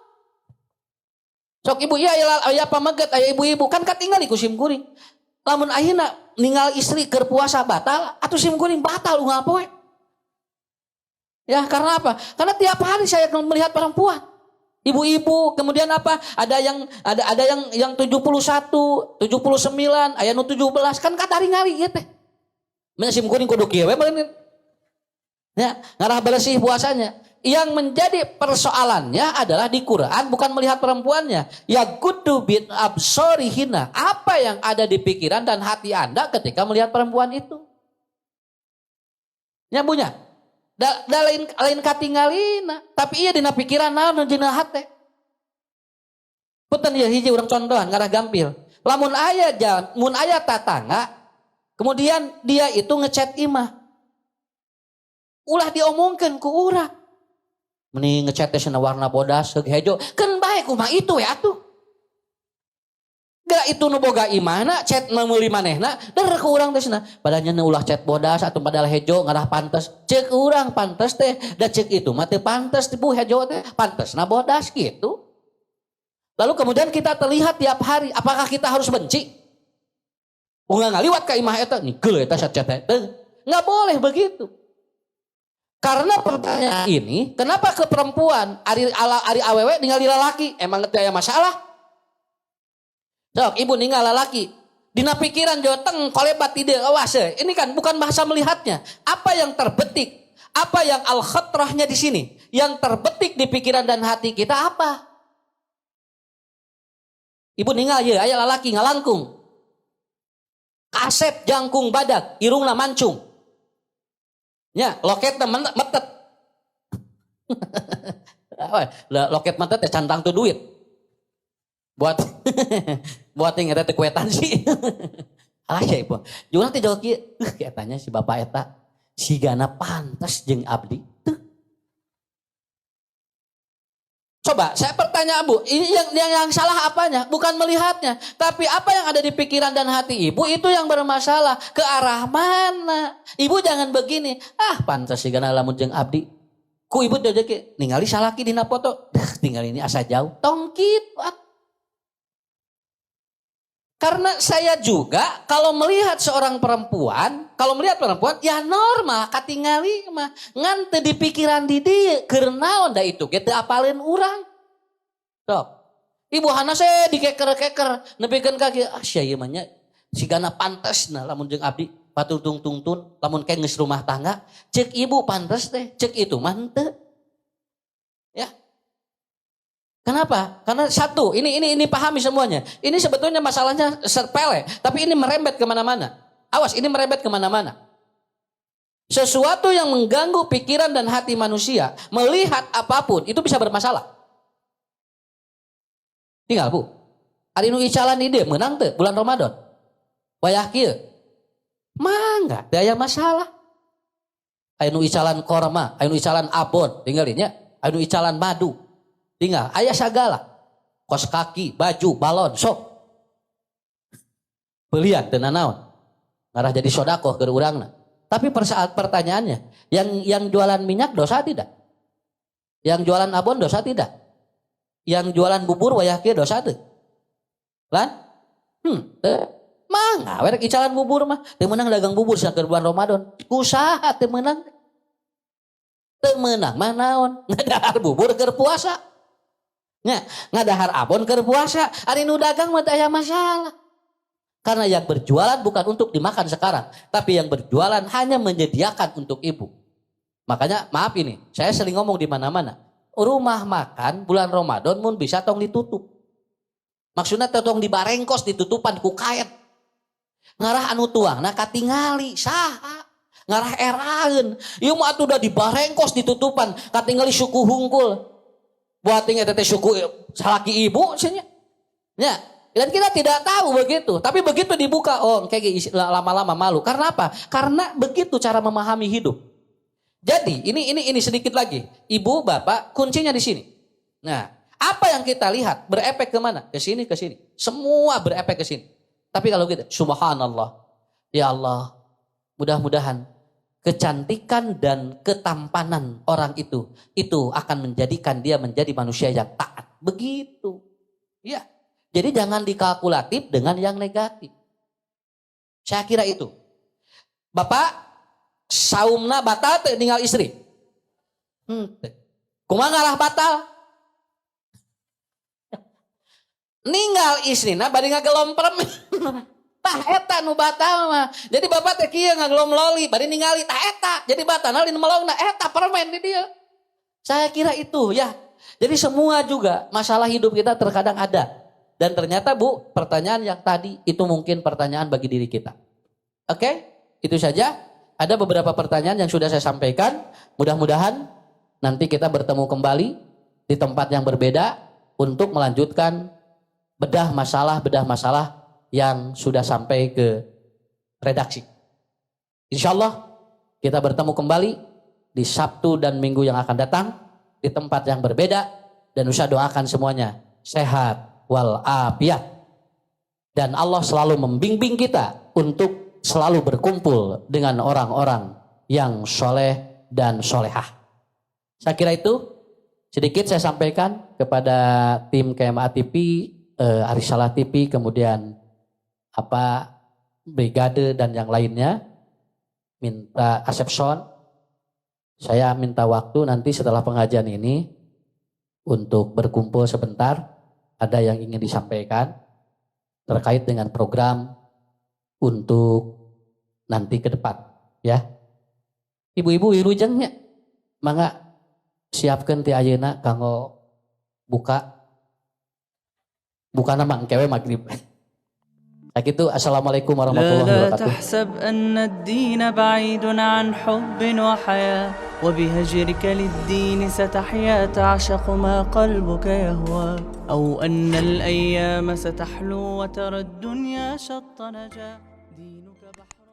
S1: Sok ibu iya aya pameget, aya ibu-ibu kan katingali ku sim kuring. Lamun ayeuna ninggal istri keur puasa batal atuh sim kuring batal unggal poe. Ya karena apa? Karena tiap hari saya melihat perempuan. Ibu-ibu, kemudian apa? Ada yang 71, 79, aya nu 17 kan kataringali ieu teh. Mun sim kuring kudu kieu we ya, ngarah bersih puasanya. Yang menjadi persoalannya adalah di Quran bukan melihat perempuannya. Ya gudu bin absorihina. Apa yang ada di pikiran dan hati Anda ketika melihat perempuan itu? Nyambunya. Lain katingalina. Tapi iya dina pikiran naon dina hati. Punten ya hiji urang contohan ngarah gampil. Lamun aya tatangga, kemudian dia itu ngechat imah. Ulah diomongkeun ku urang. Mending ngechat teh warna bodas seug hejo. Keun bae kumaha itu we atuh. Gak itu nu boga imahna chat meuli manehna der ku urang teh cenah. Padahal nya ulah chat bodas atuh padahal hejo ngarah pantes. Ceuk urang pantes teh da ceuk itu mah teu pantes bu hejo teh pantesna bodas gitu. Lalu kemudian kita terlihat tiap hari, apakah kita harus benci? Unggal ngaliwat ka imah eta nigel eta chat teh. Enggak boleh begitu. Karena pertanyaan ini, kenapa ke perempuan ari awewe ningali lalaki? Emang teu aya masalah? Sok, ibu ningali lalaki. Dina pikiran joteng kolebat ide awas. Ini kan bukan bahasa melihatnya. Apa yang terbetik? Apa yang al-khatrahnya di sini? Yang terbetik di pikiran dan hati kita apa? Ibu ningali aya lalaki ngalangkung. Kasep jangkung badak, irungna mancung. Ya, loketnya metet. Loket metet teh cantang tuh duit. Buat yang eta teh kwetansi. Alah ya ibu. Jurang teh jawab kieu, katanya si bapak eta sigana pantes jeung abdi. Coba saya bertanya Bu, ini yang salah apanya? Bukan melihatnya, tapi apa yang ada di pikiran dan hati ibu itu yang bermasalah. Ke arah mana? Ibu jangan begini. Pantas sigana lamun jeung abdi. Ku ibu jajake ningali salaki dina foto. Tinggal ini asa jauh. Tongkit. Karena saya juga kalau melihat seorang perempuan, ya normal katingali mah ngan teu di pikiran di dieu keur naon da itu ge teu apaleun urang. Sok. Ibu hana saya dikeker-keker nepikeun ka kieu sia ieu mah nya sigana pantesna lamun jeung abdi patutungtungtun lamun kae geus rumah tangga ceuk ibu pantes teh ceuk itu mah henteu. Ya. Kenapa? Karena satu, ini pahami semuanya. Ini sebetulnya masalahnya sepele, tapi ini merembet kemana-mana. Awas, ini merembet kemana-mana. Sesuatu yang mengganggu pikiran dan hati manusia, melihat apapun, itu bisa bermasalah. Tinggal Bu, ari nu icalan ide menang teu bulan Ramadan. Wayah kieu. Mangga, teu aya masalah. Aya nu icalan korma, aya nu icalan abon, tinggalin nya. Aya nu icalan madu. Tinggal, ayah sagala. Kos kaki, baju, balon, sok. Belian, teu naon. Ngarah jadi sodakoh ke urangna. Tapi pertanyaannya, yang jualan minyak dosa tidak? Yang jualan abon dosa tidak? Yang jualan bubur wayah kieu dosa teu? Lan? Teu. Mangga, werek icalan bubur mah. Teu meunang dagang bubur sakeur bulan Ramadan. Kusaha teu meunang. Teu meunang mah naon? Ngadahar bubur keur puasa. Ngadahar abon keur puasa, ari nu dagang mah teu aya masalah. Karena yang berjualan bukan untuk dimakan sekarang, tapi yang berjualan hanya menyediakan untuk ibu. Makanya maaf ini, saya sering ngomong di mana-mana. Rumah makan bulan Ramadan mun bisa tong ditutup. Maksudnya tong dibarengkos ditutupan ku kaet. Ngarah anu tuang, nah katingali saha. Ngarah eraeun. Ieu mah atuh udah dibarengkos ditutupan, katingali suku hungkul. Buat tinggal teteh suku salaki ibu cenah. Ya, dan kita tidak tahu begitu, tapi begitu dibuka, oh kayak lama-lama malu. Karena apa? Karena begitu cara memahami hidup. Jadi ini sedikit lagi, ibu bapak kuncinya di sini. Nah, apa yang kita lihat berefek kemana? Ke sini, semua berefek ke sini. Tapi kalau kita, subhanallah, ya Allah, mudah-mudahan kecantikan dan ketampanan orang itu akan menjadikan dia menjadi manusia yang taat. Begitu, ya. Jadi jangan dikalkulatif dengan yang negatif. Saya kira itu. Bapak, saumna batal tinggal istri. Kumaha ngarah batal? Ninggal istrina bari ngagelom permen. Tah eta nu batal mah. Jadi bapak teh kieu ngagelom loli, bari ningali tah eta. Jadi batal di melongna eta permen di dieu. Saya kira itu ya. Jadi semua juga masalah hidup kita terkadang ada. Dan ternyata Bu, pertanyaan yang tadi itu mungkin pertanyaan bagi diri kita. Oke? Itu saja. Ada beberapa pertanyaan yang sudah saya sampaikan. Mudah-mudahan nanti kita bertemu kembali di tempat yang berbeda untuk melanjutkan bedah masalah yang sudah sampai ke redaksi. Insya Allah kita bertemu kembali di Sabtu dan Minggu yang akan datang di tempat yang berbeda. Dan Ustaz doakan semuanya sehat wal afiat. Dan Allah selalu membimbing kita untuk selalu berkumpul dengan orang-orang yang soleh dan solehah. Saya kira itu sedikit saya sampaikan kepada tim KMA TV, Arisalah TV, kemudian Brigade dan yang lainnya. Minta Asepson, saya minta waktu nanti setelah pengajian ini untuk berkumpul sebentar. Ada yang ingin disampaikan terkait dengan program untuk nanti ke depan, ya. Ibu-ibu wilujengnya, mangga siapkan ti ayeuna kanggo buka nama engkewe magrib. Sakitu, assalamualaikum warahmatullahi
S2: لا
S1: wabarakatuh.
S2: تحسب أن الدين بعيد عن حب وحياة وبهجرك للدين ستحيا تعشق ما قلبك يهوى أو أن الأيام ستحلو وترى الدنيا شط نجا دينك بحر